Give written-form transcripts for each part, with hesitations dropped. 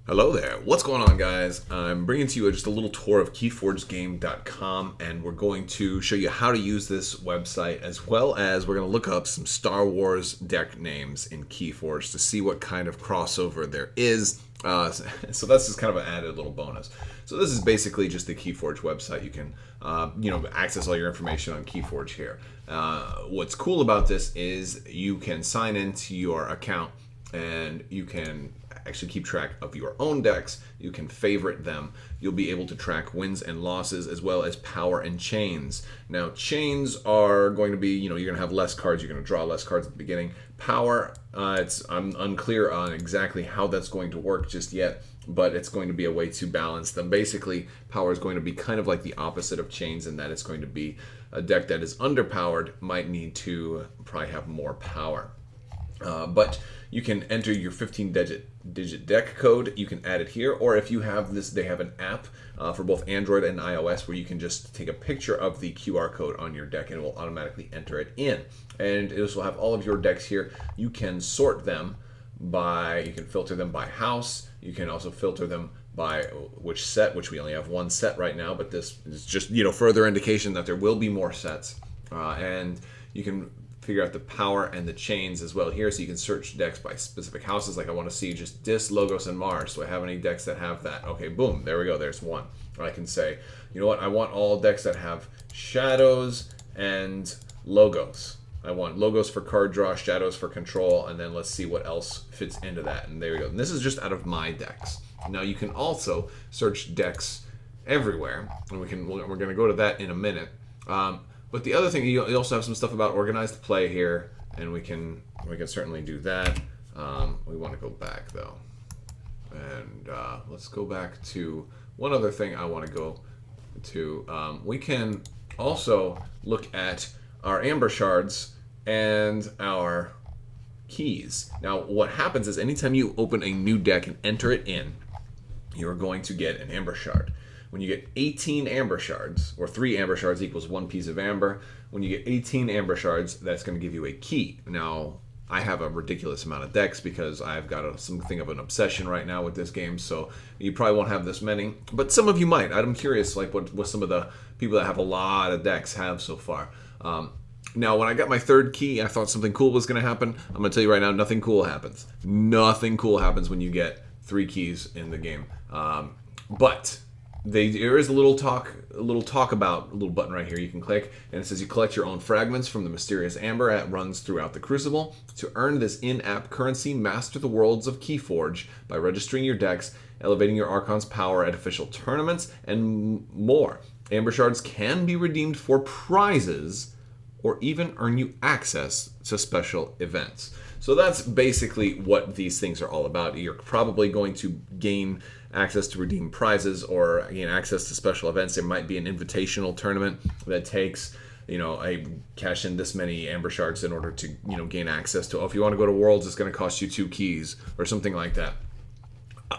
Hello there. What's going on, guys? I'm bringing to you just a little tour of KeyForgeGame.com, and we're going to show you how to use this website, as well as we're going to look up some Star Wars deck names in KeyForge to see what kind of crossover there is. So that's just kind of an added little bonus. So this is basically just the KeyForge website. You can, access all your information on KeyForge here. What's cool about this is you can sign into your account, and you can actually keep track of your own decks. You can favorite them. You'll be able to track wins and losses, as well as power and chains. Now, chains are going to be, you're going to have less cards. You're going to draw less cards at the beginning. Power, I'm unclear on exactly how that's going to work just yet, but it's going to be a way to balance them. Basically, power is going to be kind of like the opposite of chains, in that it's going to be a deck that is underpowered might need to probably have more power. But you can enter your 15-digit deck code. You can add it here, or if you have this, they have an app for both Android and iOS where you can just take a picture of the QR code on your deck and it will automatically enter it in. And this will have all of your decks here. You can sort them you can filter them by house. You can also filter them by which set, which we only have one set right now, but this is just, further indication that there will be more sets. And you can figure out the power and the chains as well here, so you can search decks by specific houses. Like, I want to see just Dis, Logos, and Mars. Do I have any decks that have that? Okay, boom, there we go, there's one. Or I can say, you know what, I want all decks that have Shadows and Logos. I want Logos for card draw, Shadows for control, and then let's see what else fits into that. And there we go. And this is just out of my decks. Now you can also search decks everywhere, and we're going to go to that in a minute. But the other thing, you also have some stuff about organized play here, and we can certainly do that. We want to go back though, and let's go back to one other thing I want to go to. We can also look at our Amber Shards and our keys. Now, what happens is anytime you open a new deck and enter it in, you're going to get an Amber Shard. When you get 18 Amber Shards, or 3 Amber Shards equals 1 piece of Amber, when you get 18 Amber Shards, that's going to give you a key. Now, I have a ridiculous amount of decks because I've got something of an obsession right now with this game, so you probably won't have this many, but some of you might. I'm curious, like what some of the people that have a lot of decks have so far. Now, when I got my third key, I thought something cool was going to happen. I'm going to tell you right now, nothing cool happens. Nothing cool happens when you get 3 keys in the game. But there is a little talk about a little button right here you can click, and it says you collect your own fragments from the mysterious amber that runs throughout the crucible. To earn this in-app currency, master the worlds of KeyForge by registering your decks, elevating your Archon's power at official tournaments, and more. Amber Shards can be redeemed for prizes, or even earn you access to special events. So that's basically what these things are all about. You're probably going to gain access to redeem prizes or gain access to special events. There might be an invitational tournament that takes, I cash in this many Amber Shards in order to, gain access to, if you want to go to Worlds, it's going to cost you 2 keys or something like that.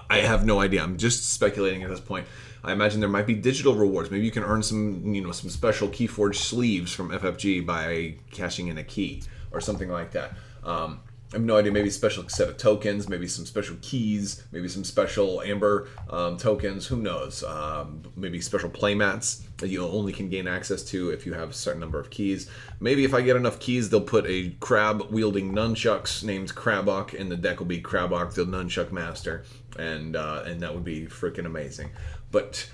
I have no idea. I'm just speculating at this point. I imagine there might be digital rewards. Maybe you can earn some special KeyForge sleeves from FFG by cashing in a key or something like that. I have no idea. Maybe a special set of tokens, maybe some special keys, maybe some special Amber tokens. Who knows? Maybe special playmats that you only can gain access to if you have a certain number of keys. Maybe if I get enough keys, they'll put a crab wielding nunchucks named Crabbok, and the deck will be Crabbok, the Nunchuck Master, and that would be freaking amazing. But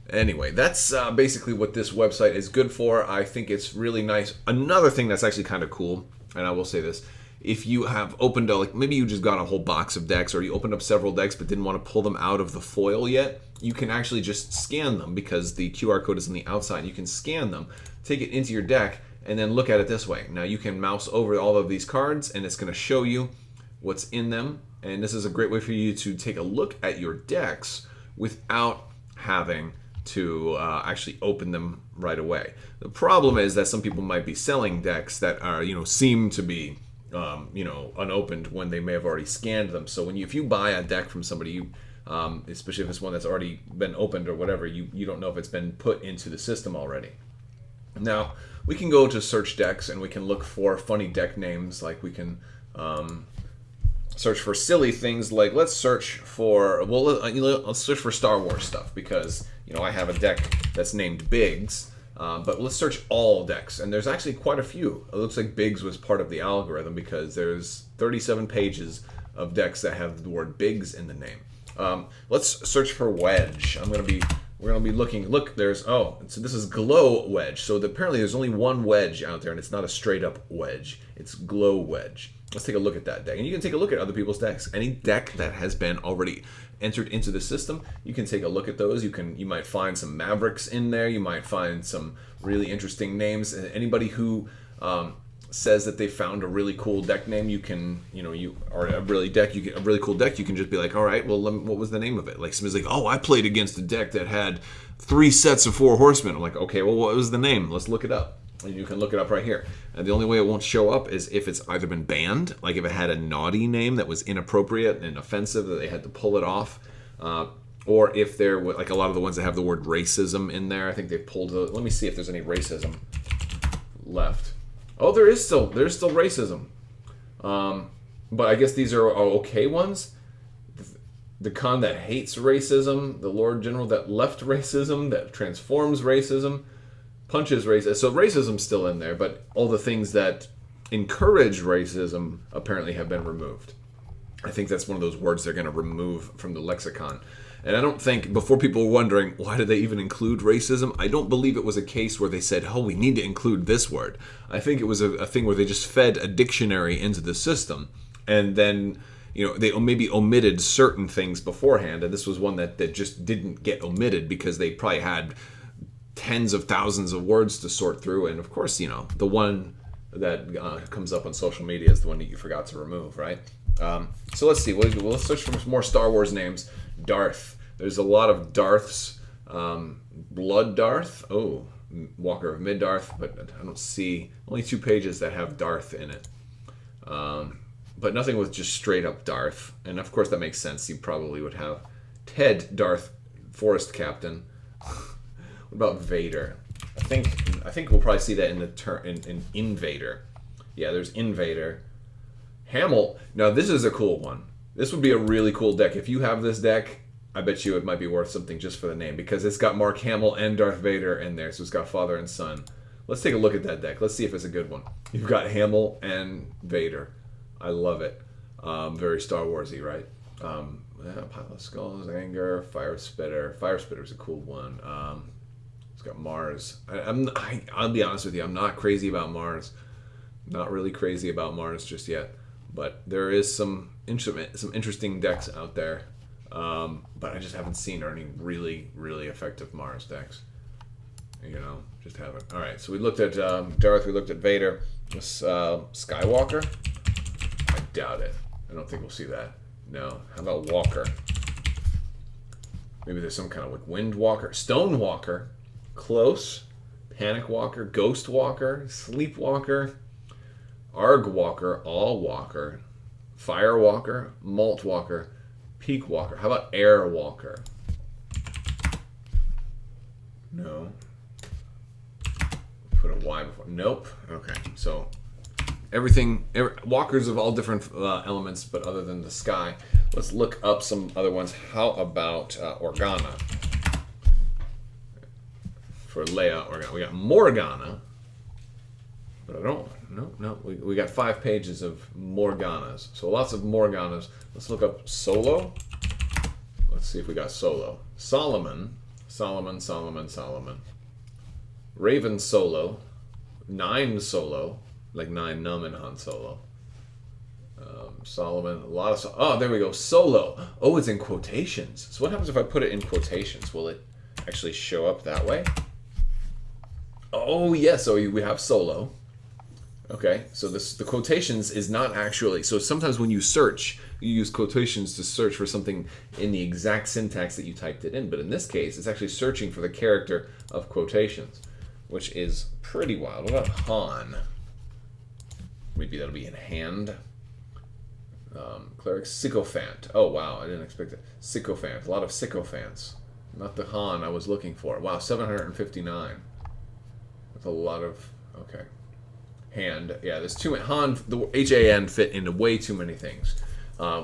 anyway, that's basically what this website is good for. I think it's really nice. Another thing that's actually kind of cool, and I will say this, if you have opened maybe you just got a whole box of decks, or you opened up several decks but didn't want to pull them out of the foil yet, you can actually just scan them because the QR code is on the outside. You can scan them, take it into your deck, and then look at it this way. Now you can mouse over all of these cards and it's going to show you what's in them. And this is a great way for you to take a look at your decks without having to actually open them right away. The problem is that some people might be selling decks that are, seem to be unopened when they may have already scanned them. So if you buy a deck from somebody, especially if it's one that's already been opened or whatever, you don't know if it's been put into the system already. Now, we can go to search decks and we can look for funny deck names. Like we can search for silly things like, let's search for, let's search for Star Wars stuff, because I have a deck that's named Biggs, but let's search all decks, and there's actually quite a few. It looks like Biggs was part of the algorithm, because there's 37 pages of decks that have the word Biggs in the name. Let's search for Wedge. We're gonna be looking. Look, so this is Glow Wedge. So apparently there's only one wedge out there, and it's not a straight up wedge. It's Glow Wedge. Let's take a look at that deck, and you can take a look at other people's decks. Any deck that has been already entered into the system, you can take a look at those. You might find some Mavericks in there. You might find some really interesting names. And anybody who says that they found a really cool deck name, you can, or a really cool deck, you can just be like, all right, well, what was the name of it? Like, somebody's like, oh, I played against a deck that had 3 sets of 4 horsemen. I'm like, okay, well, what was the name? Let's look it up. And you can look it up right here. And the only way it won't show up is if it's either been banned, like if it had a naughty name that was inappropriate and offensive that they had to pull it off, or if there were, like a lot of the ones that have the word racism in there, I think they've pulled it. Let me see if there's any racism left. Oh, there's still racism. But I guess these are okay ones. The Khan that hates racism, the Lord General that left racism, that transforms racism, punches racism. So racism's still in there, but all the things that encourage racism apparently have been removed. I think that's one of those words they're going to remove from the lexicon. And I don't think, before people were wondering, why did they even include racism? I don't believe it was a case where they said, oh, we need to include this word. I think it was a thing where they just fed a dictionary into the system. And then, they maybe omitted certain things beforehand. And this was one that just didn't get omitted because they probably had tens of thousands of words to sort through. And of course, the one that comes up on social media is the one that you forgot to remove, right? So let's see. Let's search for more Star Wars names. Darth. There's a lot of Darths. Blood Darth. Oh, Walker of Mid-Darth. But I don't see, only 2 pages that have Darth in it. But nothing with just straight up Darth. And of course that makes sense. You probably would have Ted Darth, Forest Captain. What about Vader? I think we'll probably see that in the in Invader. Yeah, there's Invader. Hamel. Now this is a cool one. This would be a really cool deck. If you have this deck, I bet you it might be worth something just for the name, because it's got Mark Hamill and Darth Vader in there, so it's got father and son. Let's take a look at that deck. Let's see if it's a good one. You've got Hamill and Vader. I love it. Very Star Warsy, right? Pile of Skulls, Anger, Fire Spitter. Fire Spitter's a cool one. It's got Mars. I'll be honest with you, I'm not crazy about Mars. Not really crazy about Mars just yet. But there is some interesting decks out there. But I just haven't seen any really, really effective Mars decks. Just haven't. All right, so we looked at Darth, we looked at Vader. Skywalker? I doubt it. I don't think we'll see that. No. How about Walker? Maybe there's some kind of like Wind Walker. Stone Walker. Close. Panic Walker. Ghost Walker. Sleep Walker. Arg Walker, All Walker, Fire Walker, Malt Walker, Peak Walker. How about Air Walker? No. Put a Y before. Nope. Okay. So walkers of all different elements, but other than the sky. Let's look up some other ones. How about Organa? For Leia, Organa. We got Morgana. But I don't. No. We got 5 pages of Morganas. So lots of Morganas. Let's look up Solo. Let's see if we got Solo. Solomon. Raven Solo. 9 Solo. Like 9 Numb and Han Solo. Solomon. A lot of. Oh, there we go. Solo. Oh, it's in quotations. So what happens if I put it in quotations? Will it actually show up that way? Oh, yeah. So we have Solo. Okay, so the quotations is not actually, so sometimes when you search, you use quotations to search for something in the exact syntax that you typed it in, but in this case, it's actually searching for the character of quotations, which is pretty wild. What about Han? Maybe that'll be in hand. Cleric Sycophant. Oh, wow, I didn't expect that. Sycophant, a lot of sycophants. Not the Han I was looking for. Wow, 759. That's a lot of, okay. Hand, yeah, there's too many. Han, the HAN fit into way too many things.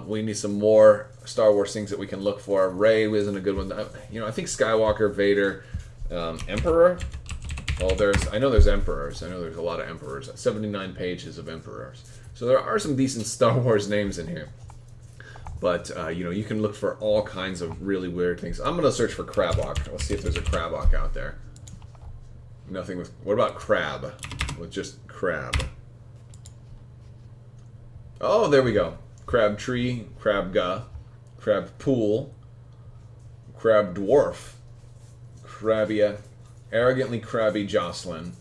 We need some more Star Wars things that we can look for. Rey isn't a good one. I think Skywalker, Vader, Emperor. Well, I know there's Emperors. I know there's a lot of Emperors. 79 pages of Emperors. So there are some decent Star Wars names in here. But, you can look for all kinds of really weird things. I'm going to search for Crabbok. Let's see if there's a Crabbok out there. Nothing with... What about Crab? With just Crab. Oh, there we go. Crab Tree, Crabga, Crab Pool, Crab Dwarf, Crabbia, Arrogantly Crabby Jocelyn.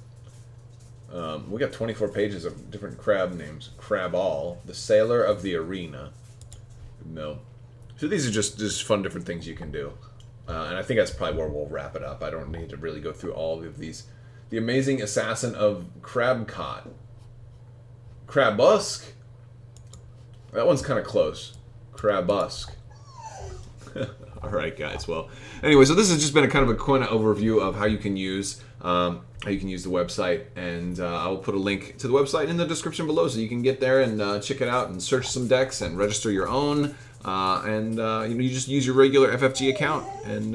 We got 24 pages of different crab names. Craball, the Sailor of the Arena. No. So these are just fun different things you can do. And I think that's probably where we'll wrap it up. I don't need to really go through all of these. The Amazing Assassin of Crabcot. Crabusk? That one's kind of close. Crabusk. Alright guys, well, anyway, so this has just been a kind of a quick overview of how you can use the website, and I will put a link to the website in the description below so you can get there and check it out and search some decks and register your own, and you just use your regular FFG account, and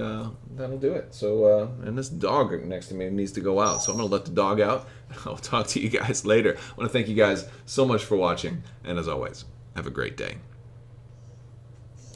that'll do it. So, and this dog next to me needs to go out, so I'm going to let the dog out. I'll talk to you guys later. I want to thank you guys so much for watching, and as always, have a great day.